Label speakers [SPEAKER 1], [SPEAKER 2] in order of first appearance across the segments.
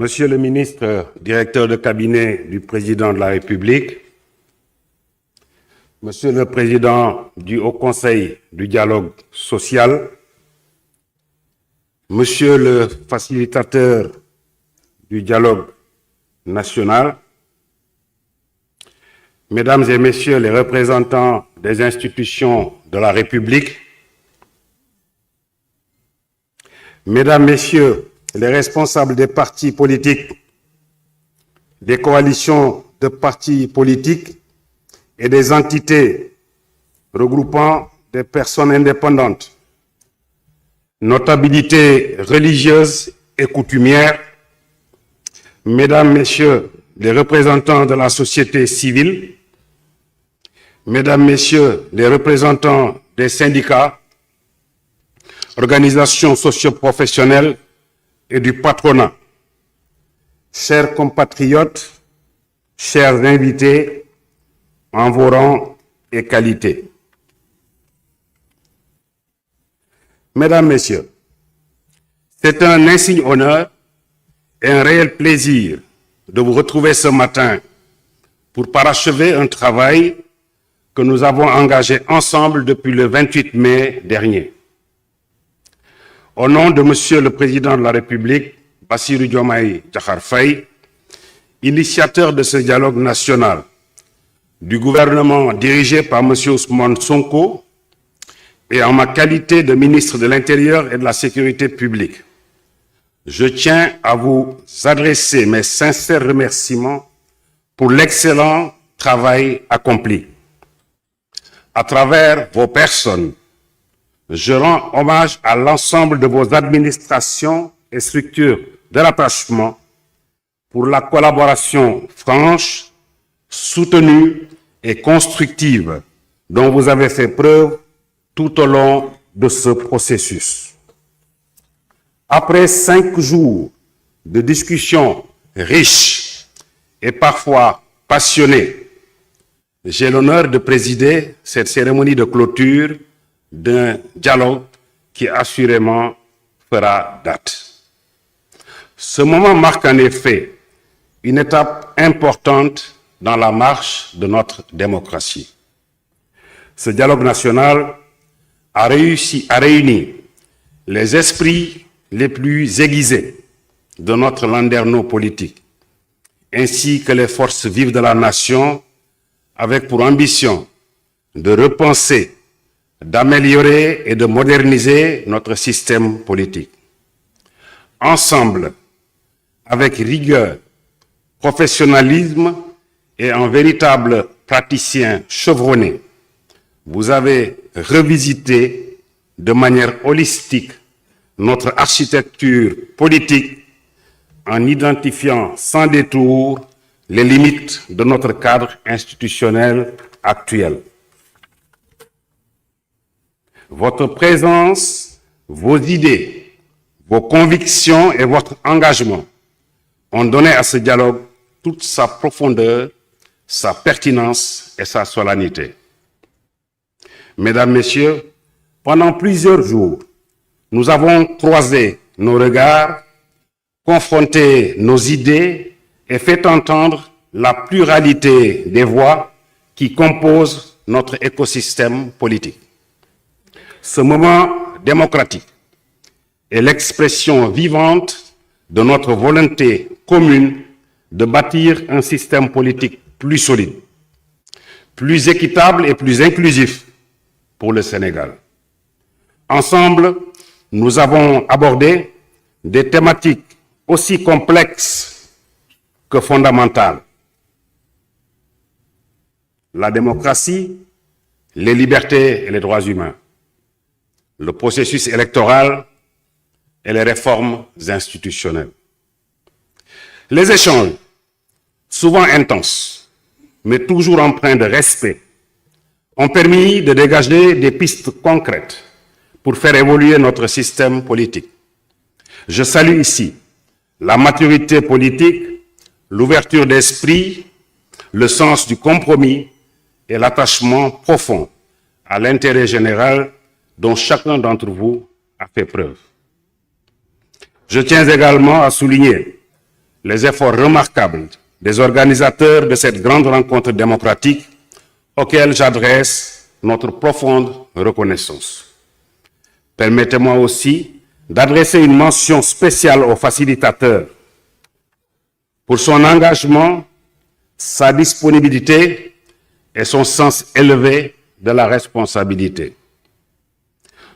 [SPEAKER 1] Monsieur le ministre, directeur de cabinet du Président de la République, Monsieur le Président du Haut Conseil du dialogue social, Monsieur le facilitateur du dialogue national, Mesdames et Messieurs les représentants des institutions de la République, Mesdames, Messieurs les responsables des partis politiques, des coalitions de partis politiques et des entités regroupant des personnes indépendantes, notabilités religieuses et coutumières, Mesdames, Messieurs les représentants de la société civile, Mesdames, Messieurs les représentants des syndicats, organisations socio-professionnelles et du patronat, chers compatriotes, chers invités, en vos rangs et qualités. Mesdames, Messieurs, c'est un insigne honneur et un réel plaisir de vous retrouver ce matin pour parachever un travail que nous avons engagé ensemble depuis le 28 mai dernier. Au nom de Monsieur le Président de la République, Bassirou Diomaye Diakhar Faye, initiateur de ce dialogue national, du gouvernement dirigé par Monsieur Ousmane Sonko et en ma qualité de ministre de l'Intérieur et de la Sécurité publique, je tiens à vous adresser mes sincères remerciements pour l'excellent travail accompli. À travers vos personnes, je rends hommage à l'ensemble de vos administrations et structures de rattachement pour la collaboration franche, soutenue et constructive dont vous avez fait preuve tout au long de ce processus. Après 5 jours de discussions riches et parfois passionnées, j'ai l'honneur de présider cette cérémonie de clôture d'un dialogue qui assurément fera date. Ce moment marque en effet une étape importante dans la marche de notre démocratie. Ce dialogue national a réuni les esprits les plus aiguisés de notre landerneau politique, ainsi que les forces vives de la nation, avec pour ambition de repenser, d'améliorer et de moderniser notre système politique. Ensemble, avec rigueur, professionnalisme et un véritable praticien chevronné, vous avez revisité de manière holistique notre architecture politique en identifiant sans détour les limites de notre cadre institutionnel actuel. Votre présence, vos idées, vos convictions et votre engagement ont donné à ce dialogue toute sa profondeur, sa pertinence et sa solennité. Mesdames, Messieurs, pendant plusieurs jours, nous avons croisé nos regards, confronté nos idées et fait entendre la pluralité des voix qui composent notre écosystème politique. Ce moment démocratique est l'expression vivante de notre volonté commune de bâtir un système politique plus solide, plus équitable et plus inclusif pour le Sénégal. Ensemble, nous avons abordé des thématiques aussi complexes que fondamentales. La démocratie, les libertés et les droits humains, le processus électoral et les réformes institutionnelles. Les échanges, souvent intenses, mais toujours empreints de respect, ont permis de dégager des pistes concrètes pour faire évoluer notre système politique. Je salue ici la maturité politique, l'ouverture d'esprit, le sens du compromis et l'attachement profond à l'intérêt général dont chacun d'entre vous a fait preuve. Je tiens également à souligner les efforts remarquables des organisateurs de cette grande rencontre démocratique auxquels j'adresse notre profonde reconnaissance. Permettez-moi aussi d'adresser une mention spéciale au facilitateur pour son engagement, sa disponibilité et son sens élevé de la responsabilité.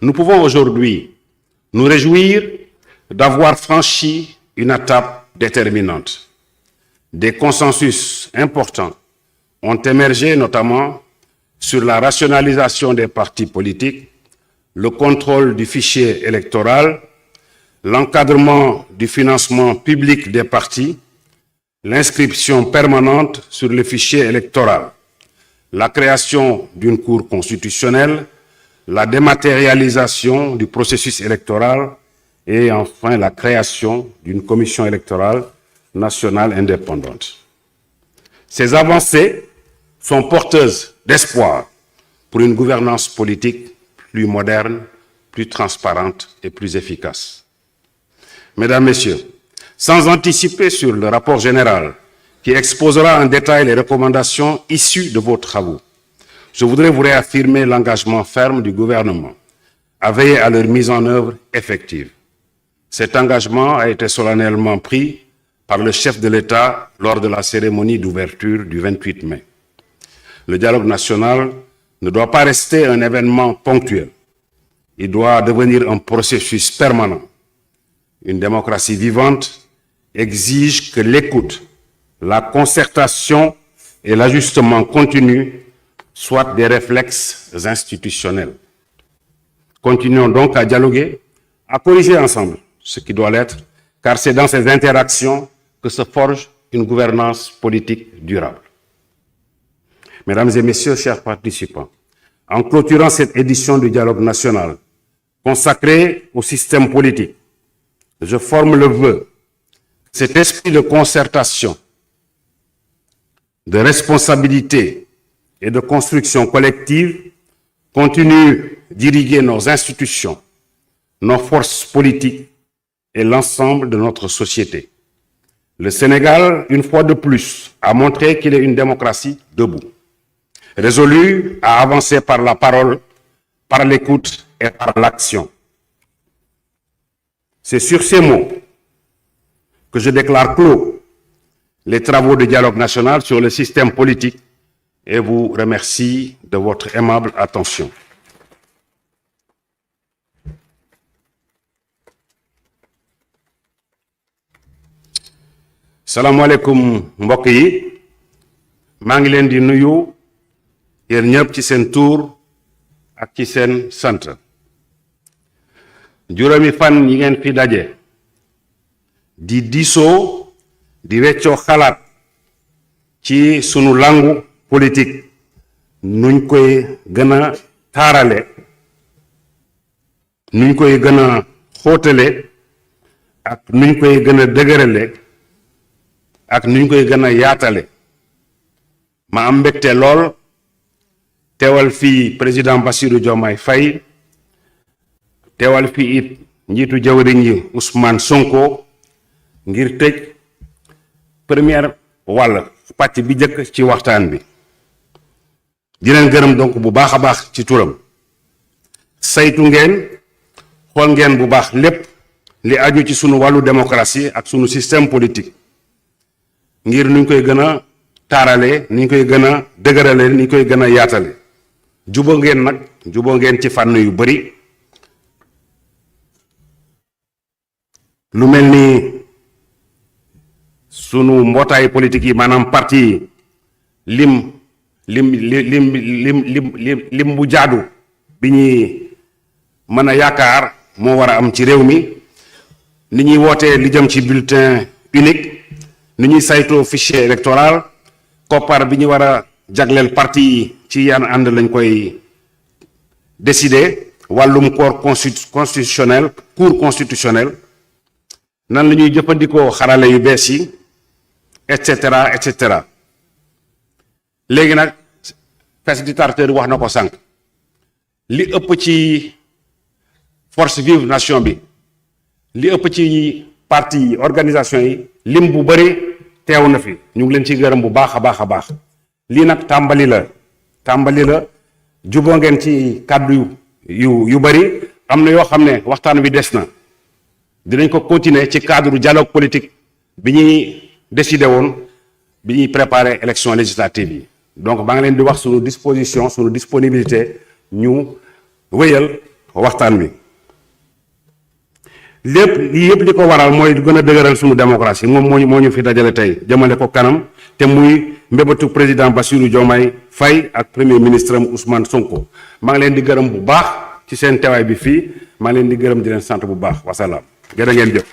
[SPEAKER 1] Nous pouvons aujourd'hui nous réjouir d'avoir franchi une étape déterminante. Des consensus importants ont émergé, notamment sur la rationalisation des partis politiques, le contrôle du fichier électoral, l'encadrement du financement public des partis, l'inscription permanente sur le fichier électoral, la création d'une cour constitutionnelle, la dématérialisation du processus électoral et enfin la création d'une commission électorale nationale indépendante. Ces avancées sont porteuses d'espoir pour une gouvernance politique plus moderne, plus transparente et plus efficace. Mesdames, Messieurs, sans anticiper sur le rapport général qui exposera en détail les recommandations issues de vos travaux, je voudrais vous réaffirmer l'engagement ferme du gouvernement à veiller à leur mise en œuvre effective. Cet engagement a été solennellement pris par le chef de l'État lors de la cérémonie d'ouverture du 28 mai. Le dialogue national ne doit pas rester un événement ponctuel. Il doit devenir un processus permanent. Une démocratie vivante exige que l'écoute, la concertation et l'ajustement continu soient des réflexes institutionnels. Continuons donc à dialoguer, à corriger ensemble ce qui doit l'être, car c'est dans ces interactions que se forge une gouvernance politique durable. Mesdames et Messieurs, chers participants, en clôturant cette édition du dialogue national consacrée au système politique, je forme le vœu que cet esprit de concertation, de responsabilité et de construction collective continue d'irriguer nos institutions, nos forces politiques et l'ensemble de notre société. Le Sénégal, une fois de plus, a montré qu'il est une démocratie debout, résolue à avancer par la parole, par l'écoute et par l'action. C'est sur ces mots que je déclare clos les travaux du dialogue national sur le système politique et vous remercie de votre aimable attention. salaamaaleykum mbokk yi maa ngi leen di nuyu yéen ñëpp ci seen tur ak ci seen sant juróomi fan yi ngeen fi daje di diisoo di weccoo xalaat ci sunu langu politique nuñ koy gën a taarale nuñ koy gën a xóotale ak nuñ koy gën a dëgërale ak nuñ koy gën a yaatale ma am mbégte lool teewal fii président Bassirou Diomaye Faye teewal fii it njiitu jawriñ yi Ousmane Sonko ngir tëj première wàll pàcc bi njëkk ci waxtaan bi di leen gërëm donc bu baax a baax ci turam saytu ngeen xool ngeen bu baax lépp li aju ci sunu wàllu démocratie ak sunu système politique ngir nuñ koy gën a taarale niñ koy gën a dëgërale niñ koy gën a yaatale juboo ngeen ci fànn yu bari lu mel ni sunu mbootaay politique yi maanaam parti yi lim bu jaadu bi ñuy mën a yaakaar moo war a am ci réew mi ni ñuy wootee li jëm ci bulletin unique ni ñuy saytoo fichier électoral koppar bi ñu war a jagleel parti yi ci yan ànd lañ koy décider wàllum cour constitutionnel nan la ñuy jëfandikoo xarale yu bees yi et cetera et cetera léegi nag facilitateur wax na ko sànq li ëpp ci force vive nation bi li ëpp ci parti yi organisation yi lim bu bëri teew na fi ñu ngi leen ci gërëm bu baax a baax a baax lii nag tàmbali la juboo ngeen ci kàddu yu bëri am na yoo xam ne waxtaan wi des na dinañ ko continuer ci cadre dialogue politique bi ñuy décidé woon bi ñuy préparer élection législative yi donc maa ngi leen di wax suñu disposition suñu disponibilité ñu wéyal waxtaan wi lépp lii yëpp li ko waral mooy gën a dëgëral suñu démocratie moom moo ñu fi dajale tey jëmale ko kanam te muy mbébatu président Bassirou Diomaye Faye ak premier ministre am Ousmane Sonko maa ngi leen di gërëm bu baax ci seen teewaay bi fii maa ngi leen di gërëm di leen sant bu baax wasalaam jërë ngeen jëf